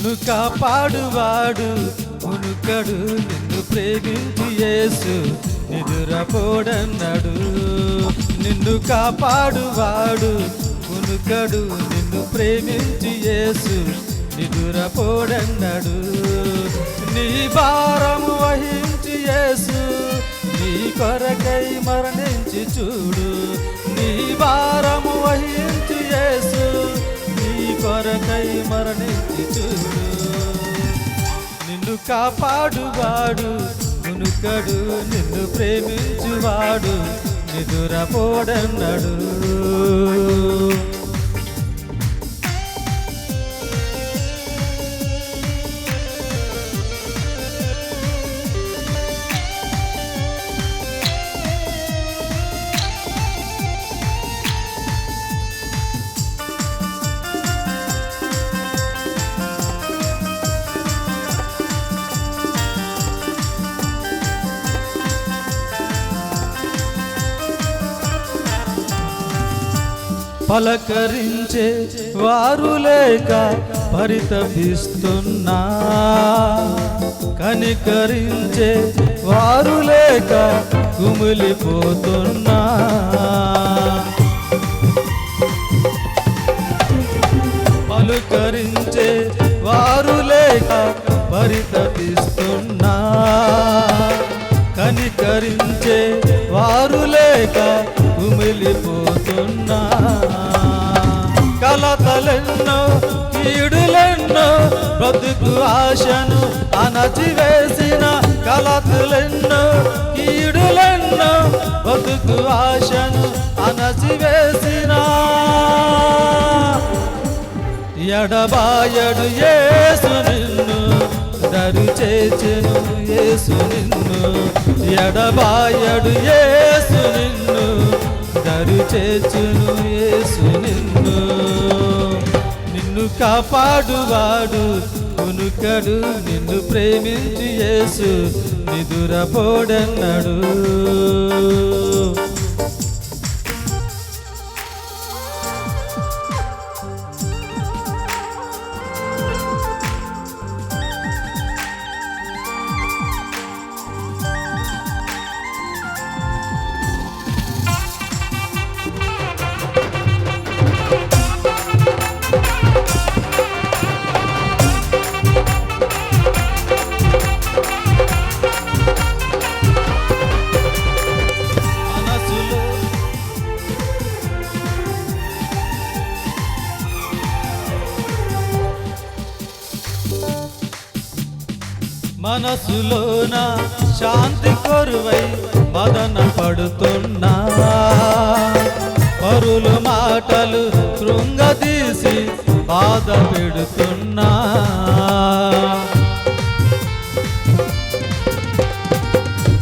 నిన్ను కాపాడువాడు ఉనుకడు, నిన్ను ప్రేమించి యేసు నిదురపోడన్నాడు. నిన్ను కాపాడువాడు ఉనుకడు, నిన్ను ప్రేమించి యేసు నిదురపోడన్నాడు. నీ భారము వహించి యేసు నీ కొరకై మరణించి చూడు. నీ భారము వహించి యేసు నీ కొరకై మరణించి చూడు. నిన్ను కాపాడువాడు ఉనుకడు, నిన్ను ప్రేమించువాడు నిదురపోడన్నాడు. పలకరించే వారు లేక పరితపిస్తున్నా, కనికరించే వారు లేక కుమిలిపోతున్నా. పలుకరించే వారు లేక పరితపిస్తున్నా, కనికరించే వారు లేక కుమిలిపోతున్నా. కలతలెన్నో కీడులెన్నో బ్రతుకు ఆశను అణచివేసిన, కలతలెన్నో కీడులెన్నో బ్రతుకు ఆశను అణచివేసిన. ఎడబాయడు యేసు నిన్ను, దరి చేచెను యేసు నిన్ను. ఎడబాయడు యేసు నిన్ను, దరి చేచెను యేసు నిన్ను. నిన్ను కాపాడువాడు ఉనుకడు, నిన్ను ప్రేమించి యేసు నిదురపోడన్నాడు. మనసులోన శాంతి కొరువై మదన పడుతున్నా, పరుల మాటలు కృంగదీసి బాధ పెడుతున్నా.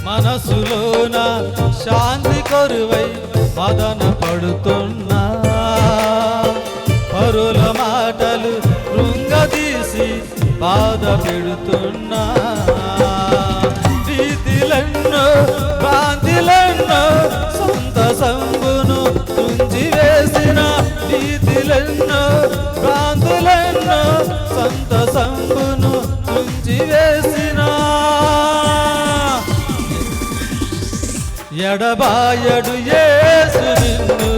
మనసులోన శాంతి కొరువై మదన పడుతున్నా, పరుల మాటలు కృంగదీసి బాధ పెడుతున్నా. ప్రీతిలెన్నో భ్రాంతిలెన్నో సొంత సంబును తుంచి వేసిన, ప్రీతిలెన్నో భ్రాంతులెన్నో సొంత సంబును తుంచి వేసిన. ఎడబాయడు యేసు నిన్ను,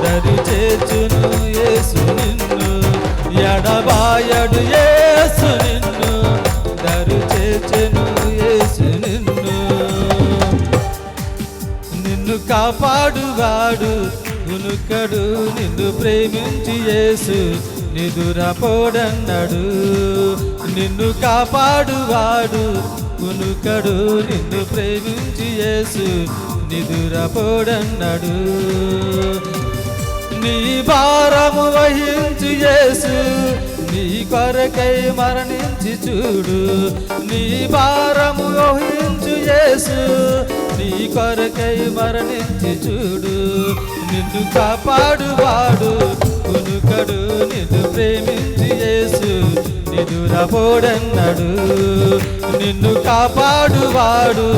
దరి చేర్చును యేసు నిన్ను. ఎడబాయడు యేసు నిన్ను, దరి చేర్చును యేసు నిన్ను. నిన్ను కాపాడువాడు ఉనుకడు, నిన్ను ప్రేమించి యేసు నిదురపోడన్నాడు. నిన్ను కాపాడువాడు ఉనుకడు, నిన్ను ప్రేమించి యేసు నిదురపోడన్నాడు. నీ భారము వహించు యేసు నీ కొరకై మరణించి చూడు. నీ భారము వహించు యేసు నీ కొరకై మరణించి చూడు. నిన్ను కాపాడువాడు ఉనుకడు, నిన్ను ప్రేమించి యేసు నిదురపోడన్నాడు. నిన్ను కాపాడువాడు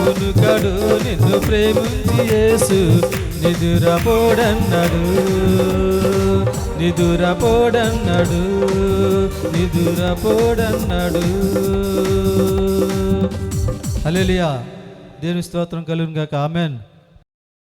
ఉనుకడు, నిన్ను ప్రేమించి యేసు నిదురపోడన్నాడు. నిదురపోడన్నాడు, నిదురపోడన్నాడు. హల్లెలూయా. దేవుని స్తోత్రం కలుగును గాక. ఆమేన్.